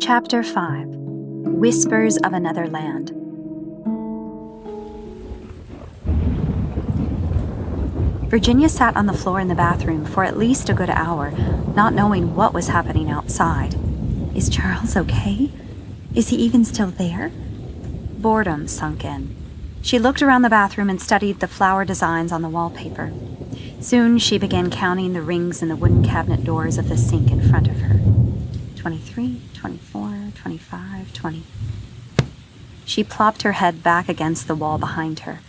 Chapter 5. Whispers of Another Land. Virginia sat on the floor in the bathroom for at least a good hour, not knowing what was happening outside. Is Charles okay? Is he even still there? Boredom sunk in. She looked around the bathroom and studied the flower designs on the wallpaper. Soon she began counting the rings in the wooden cabinet doors of the sink in front of her. 23, 24, 25, 20. She plopped her head back against the wall behind her.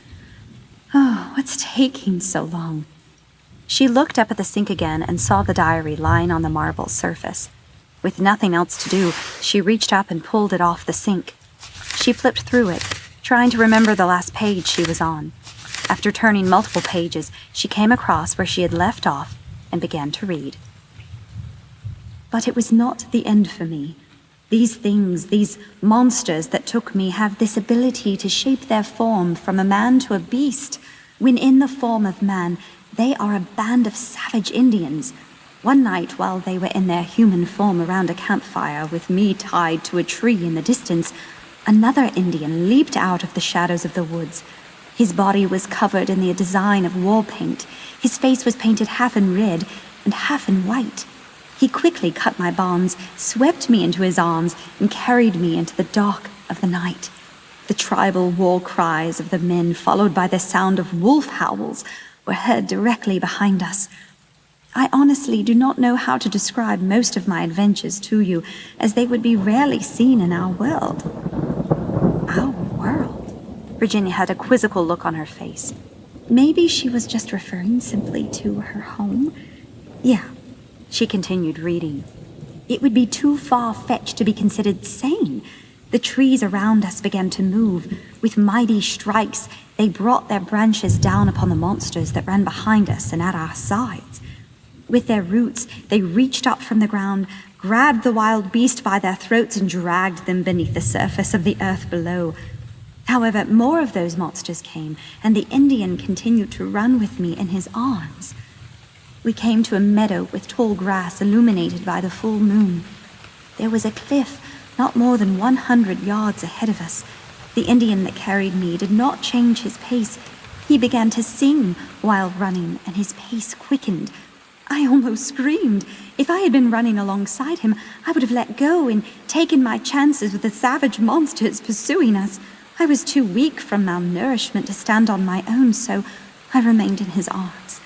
Oh, what's taking so long? She looked up at the sink again and saw the diary lying on the marble surface. With nothing else to do, she reached up and pulled it off the sink. She flipped through it, trying to remember the last page she was on. After turning multiple pages, she came across where she had left off and began to read. But it was not the end for me. These things, these monsters that took me, have this ability to shape their form from a man to a beast. When in the form of man, they are a band of savage Indians. One night, while they were in their human form around a campfire with me tied to a tree in the distance, another Indian leaped out of the shadows of the woods. His body was covered in the design of war paint. His face was painted half in red and half in white. He quickly cut my bonds, swept me into his arms, and carried me into the dark of the night. The tribal war cries of the men, followed by the sound of wolf howls, were heard directly behind us. I honestly do not know how to describe most of my adventures to you, as they would be rarely seen in our world. Our world? Virginia had a quizzical look on her face. Maybe she was just referring simply to her home? Yeah. She continued reading. It would be too far-fetched to be considered sane. The trees around us began to move. With mighty strikes, they brought their branches down upon the monsters that ran behind us and at our sides. With their roots, they reached up from the ground, grabbed the wild beast by their throats and dragged them beneath the surface of the earth below. However, more of those monsters came, and the Indian continued to run with me in his arms. We came to a meadow with tall grass illuminated by the full moon. There was a cliff not more than 100 yards ahead of us. The Indian that carried me did not change his pace. He began to sing while running, and his pace quickened. I almost screamed. If I had been running alongside him, I would have let go and taken my chances with the savage monsters pursuing us. I was too weak from malnourishment to stand on my own, so I remained in his arms.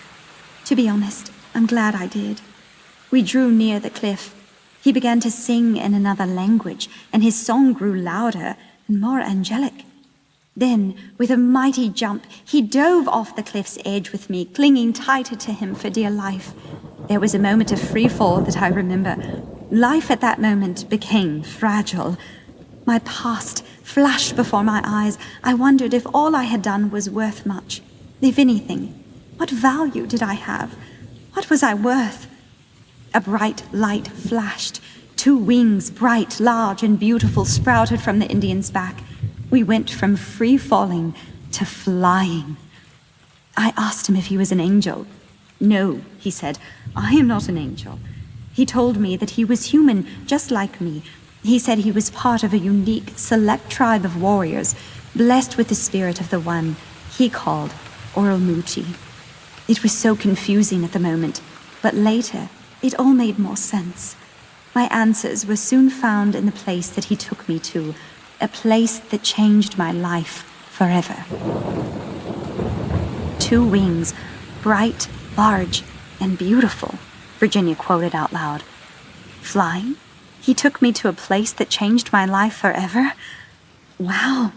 To be honest, I'm glad I did. We drew near the cliff. He began to sing in another language, and his song grew louder and more angelic. Then, with a mighty jump, he dove off the cliff's edge with me, clinging tighter to him for dear life. There was a moment of free fall that I remember. Life at that moment became fragile. My past flashed before my eyes. I wondered if all I had done was worth much. If anything, what value did I have? What was I worth? A bright light flashed. 2 wings, bright, large, and beautiful, sprouted from the Indian's back. We went from free falling to flying. I asked him if he was an angel. No, he said, I am not an angel. He told me that he was human, just like me. He said he was part of a unique, select tribe of warriors, blessed with the spirit of the one he called Oralmuti. It was so confusing at the moment, but later it all made more sense. My answers were soon found in the place that he took me to, a place that changed my life forever. 2 wings, bright, large, and beautiful, Virginia quoted out loud. Flying? He took me to a place that changed my life forever? Wow,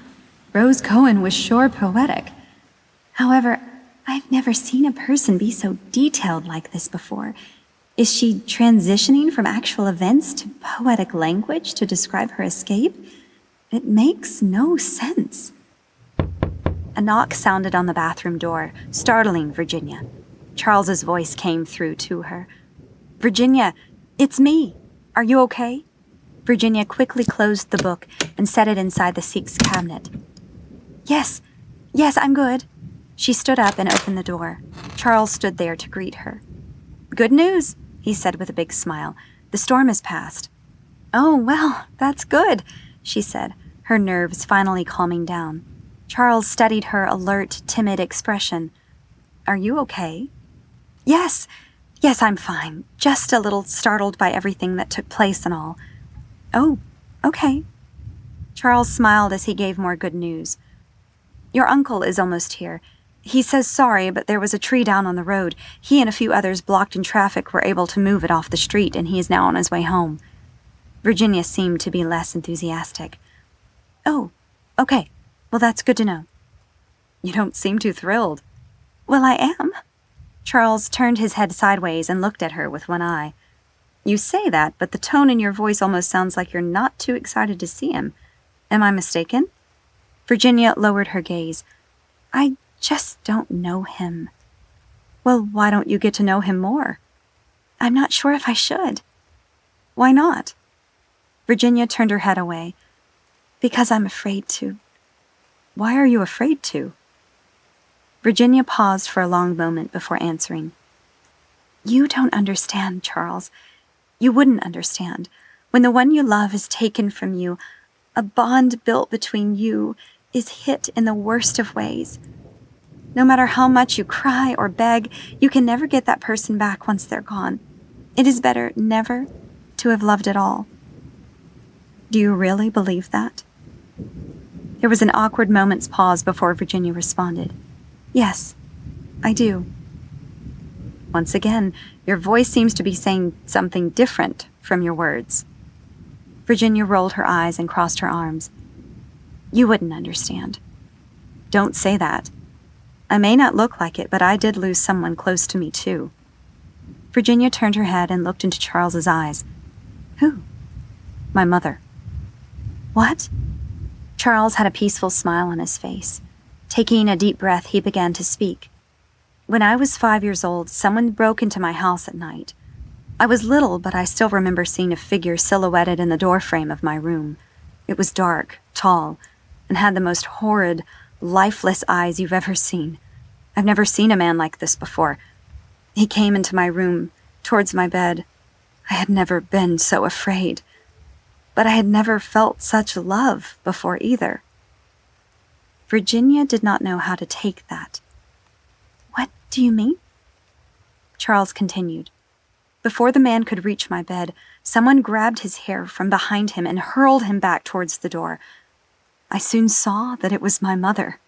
Rose Cohen was sure poetic. However, I've never seen a person be so detailed like this before. Is she transitioning from actual events to poetic language to describe her escape? It makes no sense. A knock sounded on the bathroom door, startling Virginia. Charles's voice came through to her. Virginia, it's me. Are you okay? Virginia quickly closed the book and set it inside the sink's cabinet. Yes, I'm good. She stood up and opened the door. Charles stood there to greet her. Good news, he said with a big smile. The storm has passed. "Oh, well, that's good," she said, her nerves finally calming down. Charles studied her alert, timid expression. "Are you okay?" Yes, I'm fine. Just a little startled by everything that took place and all." "Oh, okay." Charles smiled as he gave more good news. "Your uncle is almost here. He says sorry, but there was a tree down on the road. He and a few others blocked in traffic were able to move it off the street, and he is now on his way home." Virginia seemed to be less enthusiastic. "Oh, okay. Well, that's good to know." "You don't seem too thrilled." "Well, I am." Charles turned his head sideways and looked at her with one eye. "You say that, but the tone in your voice almost sounds like you're not too excited to see him. Am I mistaken?" Virginia lowered her gaze. "I just don't know him." "Well, why don't you get to know him more?" "I'm not sure if I should." "Why not?" Virginia turned her head away. "Because I'm afraid to." "Why are you afraid to?" Virginia paused for a long moment before answering. "You don't understand, Charles. You wouldn't understand. When the one you love is taken from you, a bond built between you is hit in the worst of ways. No matter how much you cry or beg, you can never get that person back once they're gone. It is better never to have loved at all." "Do you really believe that?" There was an awkward moment's pause before Virginia responded. "Yes, I do." Once again, your voice seems to be saying something different from your words. Virginia rolled her eyes and crossed her arms. "You wouldn't understand." "Don't say that. I may not look like it, but I did lose someone close to me, too." Virginia turned her head and looked into Charles's eyes. "Who?" "My mother." "What?" Charles had a peaceful smile on his face. Taking a deep breath, he began to speak. "When I was 5 years old, someone broke into my house at night. I was little, but I still remember seeing a figure silhouetted in the doorframe of my room. It was dark, tall, and had the most horrid, lifeless eyes you've ever seen. I've never seen a man like this before. He came into my room, towards my bed. I had never been so afraid. But I had never felt such love before either." Virginia did not know how to take that. "What do you mean?" Charles continued. "Before the man could reach my bed, someone grabbed his hair from behind him and hurled him back towards the door. I soon saw that it was my mother.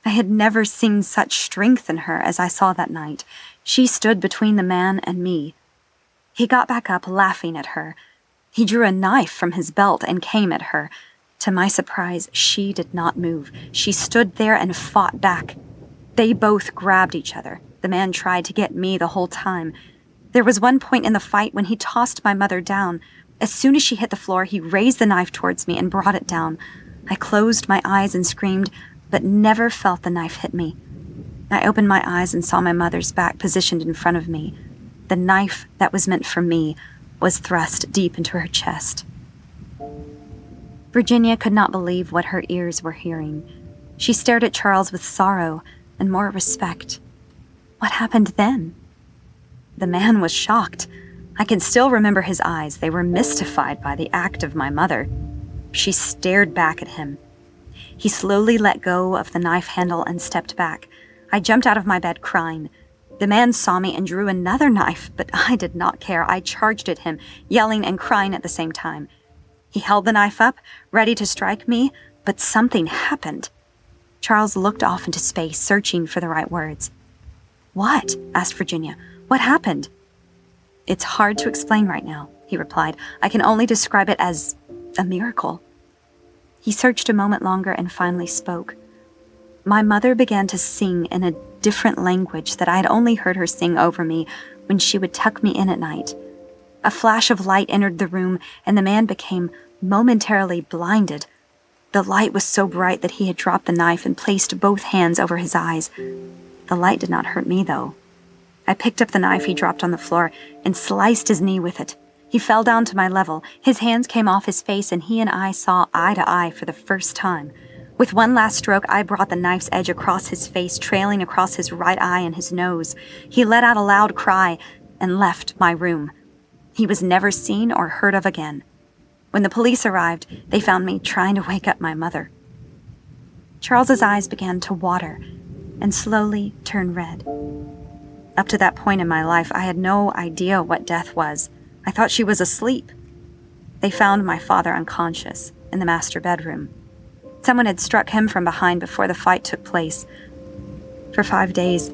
I had never seen such strength in her as I saw that night. She stood between the man and me. He got back up, laughing at her. He drew a knife from his belt and came at her. To my surprise, she did not move. She stood there and fought back. They both grabbed each other. The man tried to get me the whole time. There was one point in the fight when he tossed my mother down. As soon as she hit the floor, he raised the knife towards me and brought it down. I closed my eyes and screamed, but never felt the knife hit me. I opened my eyes and saw my mother's back positioned in front of me. The knife that was meant for me was thrust deep into her chest." Virginia could not believe what her ears were hearing. She stared at Charles with sorrow and more respect. What happened then? The man was shocked. I can still remember his eyes. They were mystified by the act of my mother. She stared back at him. He slowly let go of the knife handle and stepped back. I jumped out of my bed crying. The man saw me and drew another knife, but I did not care. I charged at him, yelling and crying at the same time. He held the knife up, ready to strike me, but something happened. Charles looked off into space, searching for the right words. "What?" asked Virginia. "What happened?" "It's hard to explain right now," he replied. "I can only describe it as a miracle." He searched a moment longer and finally spoke. My mother began to sing in a different language that I had only heard her sing over me when she would tuck me in at night. A flash of light entered the room, and the man became momentarily blinded. The light was so bright that he had dropped the knife and placed both hands over his eyes. The light did not hurt me, though. I picked up the knife he dropped on the floor and sliced his knee with it. He fell down to my level. His hands came off his face, and he and I saw eye to eye for the first time. With one last stroke, I brought the knife's edge across his face, trailing across his right eye and his nose. He let out a loud cry and left my room. He was never seen or heard of again. When the police arrived, they found me trying to wake up my mother. Charles's eyes began to water and slowly turn red. Up to that point in my life, I had no idea what death was. I thought she was asleep. They found my father unconscious in the master bedroom. Someone had struck him from behind before the fight took place. For 5 days,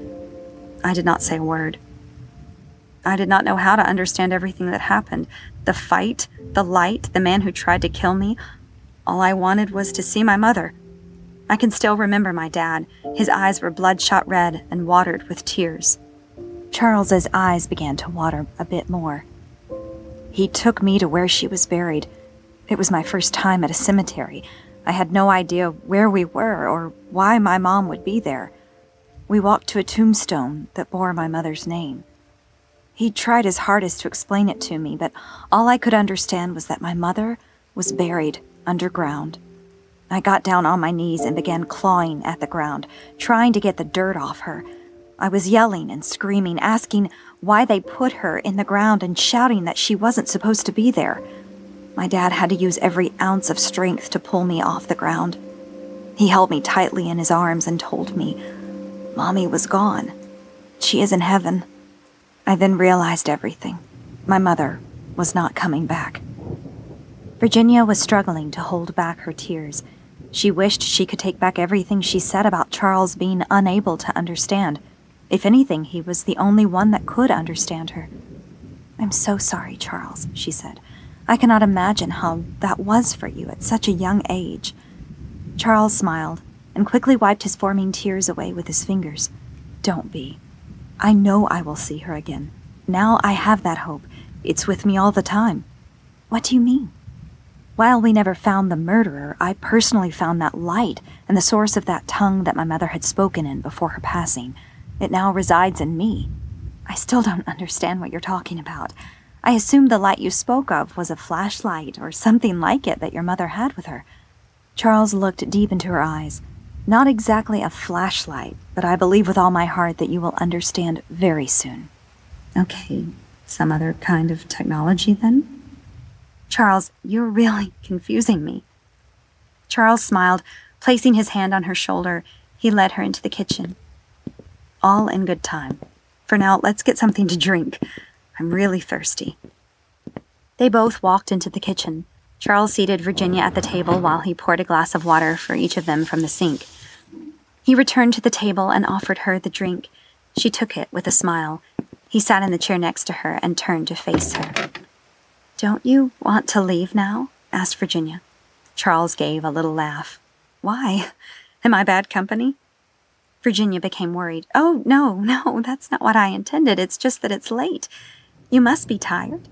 I did not say a word. I did not know how to understand everything that happened. The fight, the light, the man who tried to kill me. All I wanted was to see my mother. I can still remember my dad. His eyes were bloodshot red and watered with tears. Charles's eyes began to water a bit more. He took me to where she was buried. It was my first time at a cemetery. I had no idea where we were or why my mom would be there. We walked to a tombstone that bore my mother's name. He tried his hardest to explain it to me, but all I could understand was that my mother was buried underground. I got down on my knees and began clawing at the ground, trying to get the dirt off her. I was yelling and screaming, asking why they put her in the ground and shouting that she wasn't supposed to be there. My dad had to use every ounce of strength to pull me off the ground. He held me tightly in his arms and told me, "Mommy was gone. She is in heaven." I then realized everything. My mother was not coming back. Virginia was struggling to hold back her tears. She wished she could take back everything she said about Charles being unable to understand. If anything, he was the only one that could understand her. "I'm so sorry, Charles," she said. "I cannot imagine how that was for you at such a young age." Charles smiled and quickly wiped his forming tears away with his fingers. "Don't be. I know I will see her again. Now I have that hope. It's with me all the time." "What do you mean?" "While we never found the murderer, I personally found that light and the source of that tongue that my mother had spoken in before her passing. It now resides in me." "I still don't understand what you're talking about. I assumed the light you spoke of was a flashlight or something like it that your mother had with her." Charles looked deep into her eyes. "Not exactly a flashlight, but I believe with all my heart that you will understand very soon." "Okay, some other kind of technology then?" "Charles, you're really confusing me." Charles smiled, placing his hand on her shoulder. He led her into the kitchen. "All in good time. For now, let's get something to drink. I'm really thirsty." They both walked into the kitchen. Charles seated Virginia at the table while he poured a glass of water for each of them from the sink. He returned to the table and offered her the drink. She took it with a smile. He sat in the chair next to her and turned to face her. "Don't you want to leave now?" asked Virginia. Charles gave a little laugh. "Why? Am I bad company?" Virginia became worried. "Oh, no, that's not what I intended. It's just that it's late. You must be tired."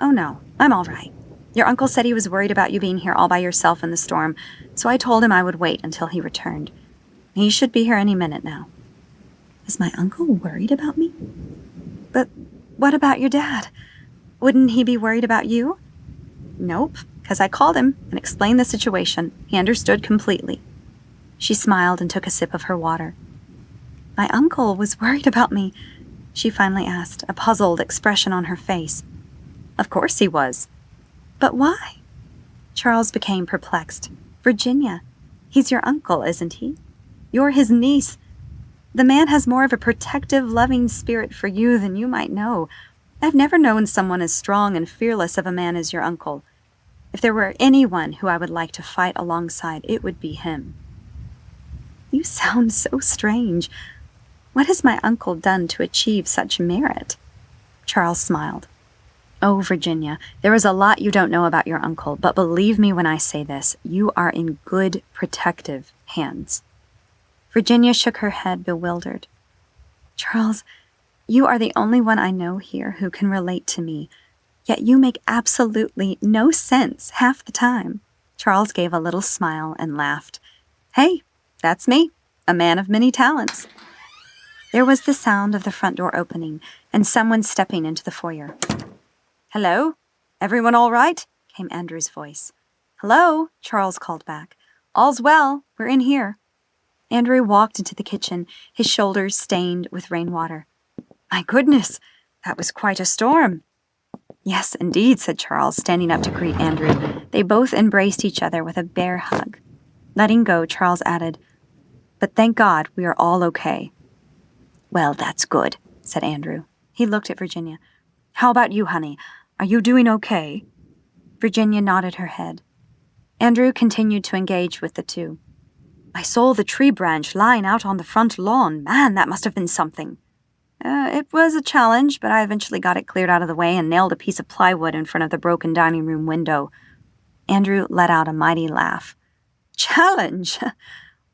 "Oh, no, I'm all right. Your uncle said he was worried about you being here all by yourself in the storm, so I told him I would wait until he returned. He should be here any minute now." "Is my uncle worried about me?" "But what about your dad? Wouldn't he be worried about you?" "Nope, because I called him and explained the situation. He understood completely." She smiled and took a sip of her water. "My uncle was worried about me," she finally asked, a puzzled expression on her face. "Of course he was." "But why?" Charles became perplexed. "Virginia, he's your uncle, isn't he? You're his niece. The man has more of a protective, loving spirit for you than you might know. I've never known someone as strong and fearless of a man as your uncle. If there were anyone who I would like to fight alongside, it would be him." "You sound so strange. What has my uncle done to achieve such merit?" Charles smiled. "Oh, Virginia, there is a lot you don't know about your uncle, but believe me when I say this, you are in good, protective hands." Virginia shook her head, bewildered. "Charles, you are the only one I know here who can relate to me, yet you make absolutely no sense half the time." Charles gave a little smile and laughed. "Hey, that's me, a man of many talents." There was the sound of the front door opening and someone stepping into the foyer. "Hello? Everyone all right?" came Andrew's voice. "Hello?" Charles called back. "All's well. We're in here." Andrew walked into the kitchen, his shoulders stained with rainwater. "My goodness, that was quite a storm." Yes, indeed, said Charles, standing up to greet Andrew. They both embraced each other with a bear hug. Letting go, Charles added, "But thank God we are all okay." "Well, that's good," said Andrew. He looked at Virginia. "How about you, honey? Are you doing okay?" Virginia nodded her head. Andrew continued to engage with the two. "I saw the tree branch lying out on the front lawn. Man, that must have been something." It was a challenge, but I eventually got it cleared out of the way and nailed a piece of plywood in front of the broken dining room window." Andrew let out a mighty laugh. "Challenge?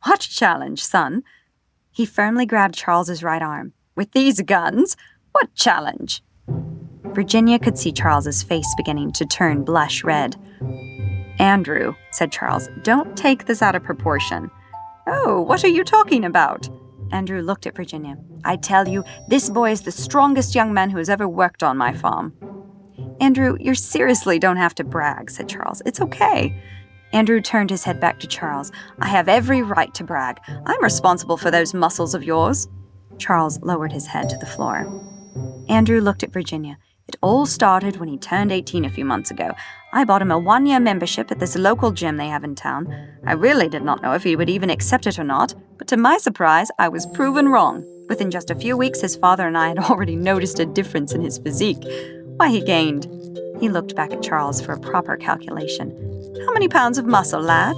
What challenge, son?" He firmly grabbed Charles's right arm. "With these guns? What challenge?" Virginia could see Charles's face beginning to turn blush red. "Andrew," said Charles, "don't take this out of proportion." "Oh, what are you talking about?" Andrew looked at Virginia. "I tell you, this boy is the strongest young man who has ever worked on my farm." "Andrew, you seriously don't have to brag," said Charles. "It's okay." Andrew turned his head back to Charles. "I have every right to brag. I'm responsible for those muscles of yours." Charles lowered his head to the floor. Andrew looked at Virginia. "It all started when he turned 18 a few months ago. I bought him a 1-year membership at this local gym they have in town. I really did not know if he would even accept it or not, but to my surprise, I was proven wrong. Within just a few weeks, his father and I had already noticed a difference in his physique. Why, he gained—" He looked back at Charles for a proper calculation. "How many pounds of muscle, lad?"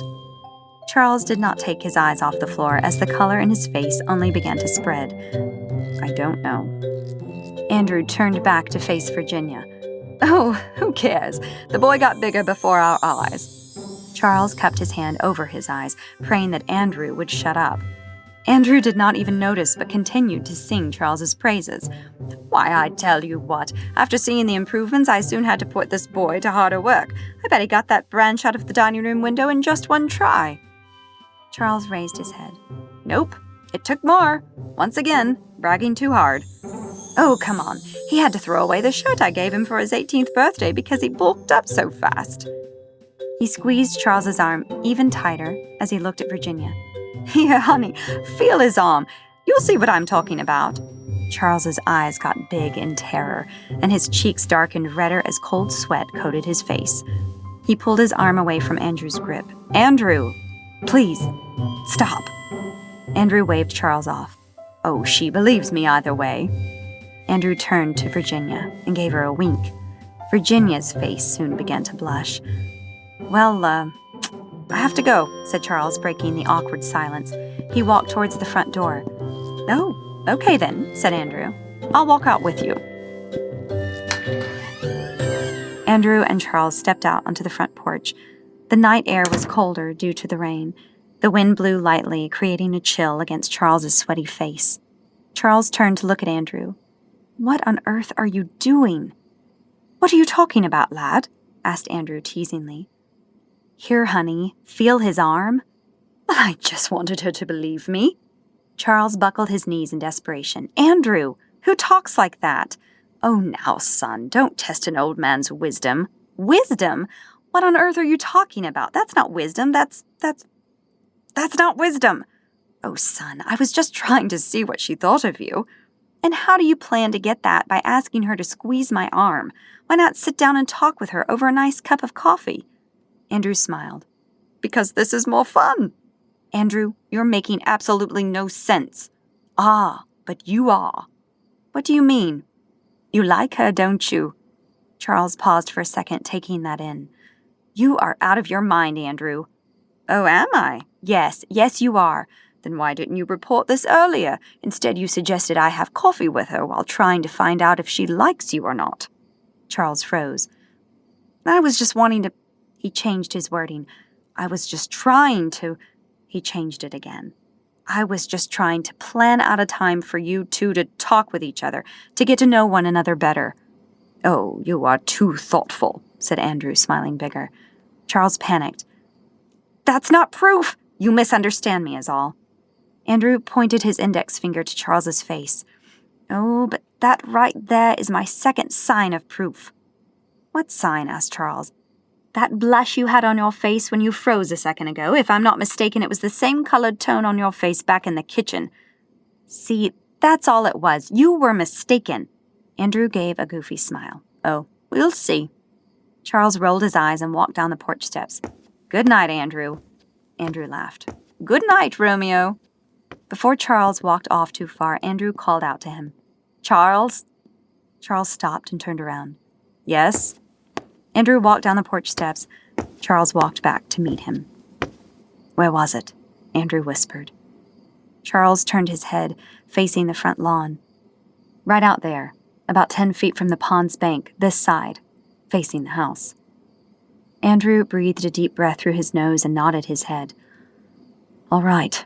Charles did not take his eyes off the floor as the color in his face only began to spread. "I don't know." Andrew turned back to face Virginia. "Oh, who cares? The boy got bigger before our eyes." Charles kept his hand over his eyes, praying that Andrew would shut up. Andrew did not even notice but continued to sing Charles's praises. "Why, I tell you what, after seeing the improvements, I soon had to put this boy to harder work. I bet he got that branch out of the dining room window in just one try." Charles raised his head. "Nope, it took more. Once again, bragging too hard." "Oh, come on. He had to throw away the shirt I gave him for his 18th birthday because he bulked up so fast." He squeezed Charles's arm even tighter as he looked at Virginia. "Here, honey, feel his arm. You'll see what I'm talking about." Charles's eyes got big in terror, and his cheeks darkened redder as cold sweat coated his face. He pulled his arm away from Andrew's grip. "Andrew, please, stop." Andrew waved Charles off. "Oh, she believes me either way." Andrew turned to Virginia and gave her a wink. Virginia's face soon began to blush. "Well, I have to go," said Charles, breaking the awkward silence. He walked towards the front door. "Oh, okay then," said Andrew. "I'll walk out with you." Andrew and Charles stepped out onto the front porch. The night air was colder due to the rain. The wind blew lightly, creating a chill against Charles's sweaty face. Charles turned to look at Andrew. "What on earth are you doing?" "What are you talking about, lad?" asked Andrew teasingly. "Here, honey, feel his arm." "Well, I just wanted her to believe me." Charles buckled his knees in desperation. "Andrew, who talks like that?" "Oh, now, son, don't test an old man's wisdom." "Wisdom? What on earth are you talking about? That's not wisdom. That's not wisdom." "Oh, son, I was just trying to see what she thought of you." "And how do you plan to get that by asking her to squeeze my arm? Why not sit down and talk with her over a nice cup of coffee?" Andrew smiled. "Because this is more fun." "Andrew, you're making absolutely no sense." "Ah, but you are." "What do you mean?" "You like her, don't you?" Charles paused for a second, taking that in. "You are out of your mind, Andrew." "Oh, am I?" Yes, you are." "Then why didn't you report this earlier? Instead, you suggested I have coffee with her while trying to find out if she likes you or not." Charles froze. "I was just wanting to—" He changed his wording. "I was just trying to—" He changed it again. "I was just trying to plan out a time for you two to talk with each other, to get to know one another better." "Oh, you are too thoughtful," said Andrew, smiling bigger. Charles panicked. "That's not proof. You misunderstand me is all." Andrew pointed his index finger to Charles's face. "Oh, but that right there is my second sign of proof." "What sign?" asked Charles. "That blush you had on your face when you froze a second ago. If I'm not mistaken, it was the same colored tone on your face back in the kitchen." "See, that's all it was. You were mistaken." Andrew gave a goofy smile. "Oh, We'll see. Charles rolled his eyes and walked down the porch steps. Good night, Andrew. Andrew laughed. Good night, Romeo. Before Charles walked off too far, Andrew called out to him. Charles? Charles stopped and turned around. Yes? Andrew walked down the porch steps. Charles walked back to meet him. Where was it? Andrew whispered. Charles turned his head, facing the front lawn. Right out there, about 10 feet from the pond's bank, this side, facing the house. Andrew breathed a deep breath through his nose and nodded his head. All right.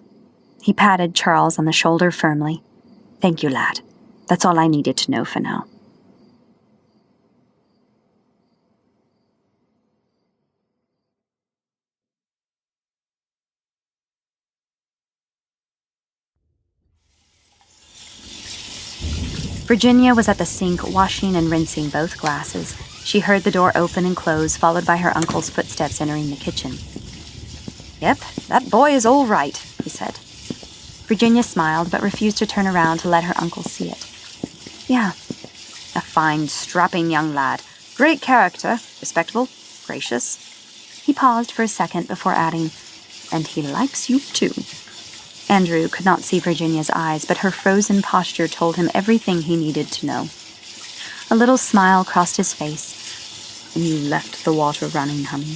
He patted Charles on the shoulder firmly. Thank you, lad. That's all I needed to know for now. Virginia was at the sink washing and rinsing both glasses. She heard the door open and close, followed by her uncle's footsteps entering the kitchen. Yep, that boy is all right, he said. Virginia smiled, but refused to turn around to let her uncle see it. Yeah, a fine, strapping young lad. Great character, respectable, gracious. He paused for a second before adding, and he likes you too. Andrew could not see Virginia's eyes, but her frozen posture told him everything he needed to know. A little smile crossed his face. And you left the water running, honey.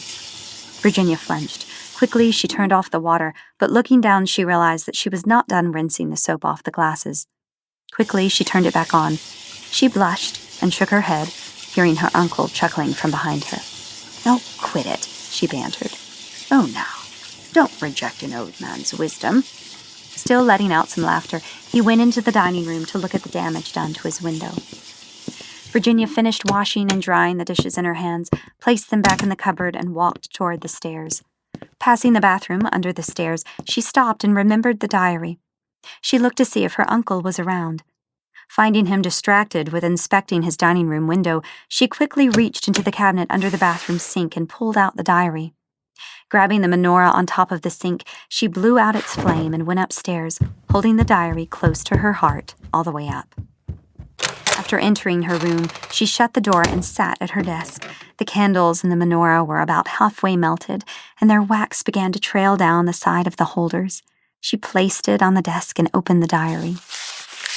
Virginia flinched. Quickly, she turned off the water, but looking down, she realized that she was not done rinsing the soap off the glasses. Quickly, she turned it back on. She blushed and shook her head, hearing her uncle chuckling from behind her. Oh, quit it, she bantered. Oh, now, don't reject an old man's wisdom. Still letting out some laughter, he went into the dining room to look at the damage done to his window. Virginia finished washing and drying the dishes in her hands, placed them back in the cupboard, and walked toward the stairs. Passing the bathroom under the stairs, she stopped and remembered the diary. She looked to see if her uncle was around. Finding him distracted with inspecting his dining room window, she quickly reached into the cabinet under the bathroom sink and pulled out the diary. Grabbing the menorah on top of the sink, she blew out its flame and went upstairs, holding the diary close to her heart all the way up. After entering her room, she shut the door and sat at her desk. The candles in the menorah were about halfway melted, and their wax began to trail down the side of the holders. She placed it on the desk and opened the diary.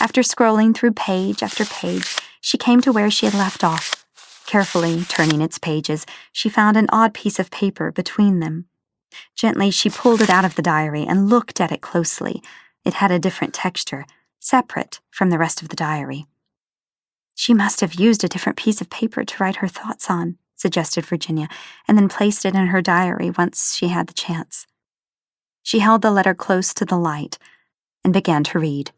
After scrolling through page after page, she came to where she had left off. Carefully turning its pages, she found an odd piece of paper between them. Gently, she pulled it out of the diary and looked at it closely. It had a different texture, separate from the rest of the diary. She must have used a different piece of paper to write her thoughts on, suggested Virginia, and then placed it in her diary once she had the chance. She held the letter close to the light and began to read.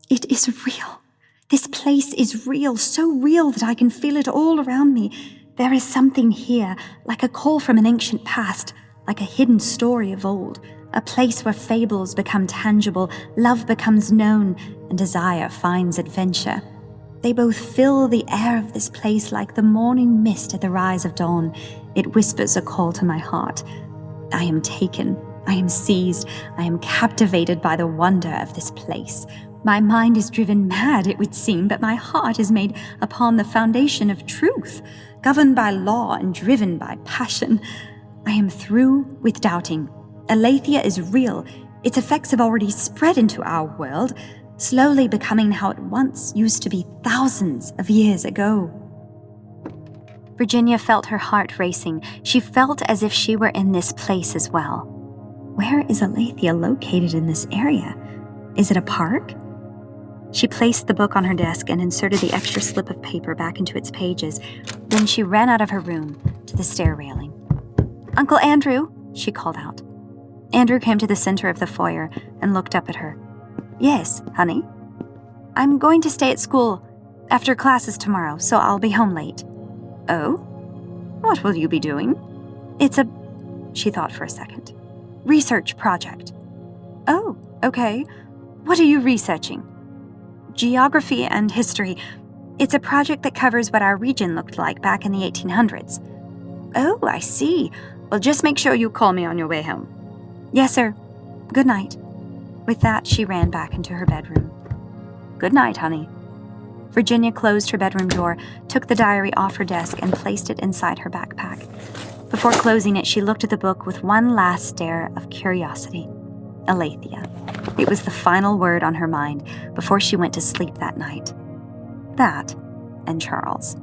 It is real. This place is real, so real that I can feel it all around me. There is something here, like a call from an ancient past, like a hidden story of old, a place where fables become tangible, love becomes known, and desire finds adventure. They both fill the air of this place like the morning mist at the rise of dawn. It whispers a call to my heart. I am taken, I am seized, I am captivated by the wonder of this place. My mind is driven mad, it would seem, but my heart is made upon the foundation of truth, governed by law and driven by passion. I am through with doubting. Aletheia is real. Its effects have already spread into our world, slowly becoming how it once used to be thousands of years ago. Virginia felt her heart racing. She felt as if she were in this place as well. Where is Aletheia located in this area? Is it a park? She placed the book on her desk and inserted the extra slip of paper back into its pages. Then she ran out of her room to the stair railing. Uncle Andrew, she called out. Andrew came to the center of the foyer and looked up at her. Yes, honey? I'm going to stay at school after classes tomorrow, so I'll be home late. Oh? What will you be doing? It's a... She thought for a second. Research project. Oh, okay. What are you researching? Geography and history. It's a project that covers what our region looked like back in the 1800s. Oh, I see. Well, just make sure you call me on your way home. Yes, sir. Good night. With that, she ran back into her bedroom. Good night, honey. Virginia closed her bedroom door, took the diary off her desk, and placed it inside her backpack. Before closing it, she looked at the book with one last stare of curiosity. Aletheia. It was the final word on her mind before she went to sleep that night. That and Charles.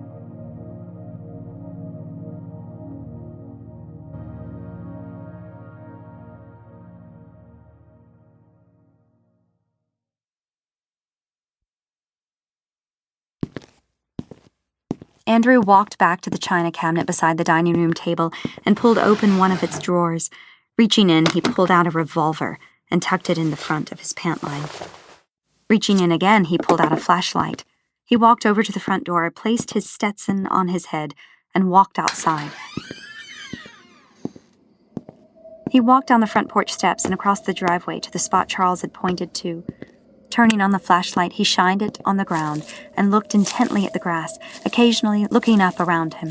Andrew walked back to the china cabinet beside the dining room table and pulled open one of its drawers. Reaching in, he pulled out a revolver and tucked it in the front of his pant line. Reaching in again, he pulled out a flashlight. He walked over to the front door, placed his Stetson on his head, and walked outside. He walked down the front porch steps and across the driveway to the spot Charles had pointed to. Turning on the flashlight, he shined it on the ground and looked intently at the grass, occasionally looking up around him.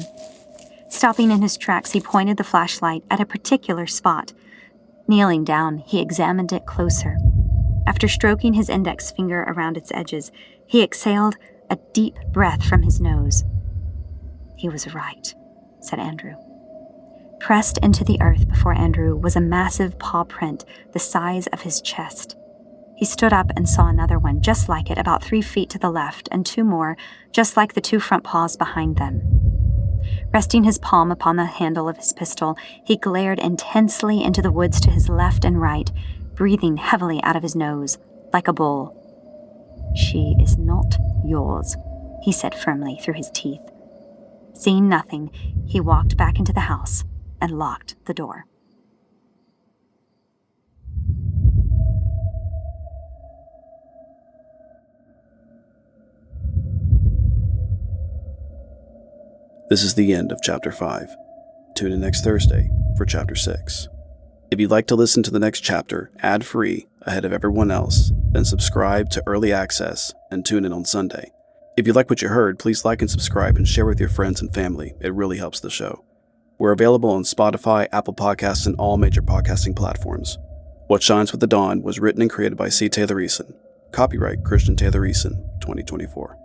Stopping in his tracks, he pointed the flashlight at a particular spot. Kneeling down, he examined it closer. After stroking his index finger around its edges, he exhaled a deep breath from his nose. "He was right," said Andrew. Pressed into the earth before Andrew was a massive paw print the size of his chest. He stood up and saw another one, just like it, about 3 feet to the left, and 2 more, just like the 2 front paws behind them. Resting his palm upon the handle of his pistol, he glared intensely into the woods to his left and right, breathing heavily out of his nose, like a bull. "She is not yours," he said firmly through his teeth. Seeing nothing, he walked back into the house and locked the door. This is the end of Chapter 5. Tune in next Thursday for Chapter 6. If you'd like to listen to the next chapter ad-free ahead of everyone else, then subscribe to Early Access and tune in on Sunday. If you like what you heard, please like and subscribe and share with your friends and family. It really helps the show. We're available on Spotify, Apple Podcasts, and all major podcasting platforms. What Shines with the Dawn was written and created by C. Taylor Eason. Copyright Christian Taylor Eason, 2024.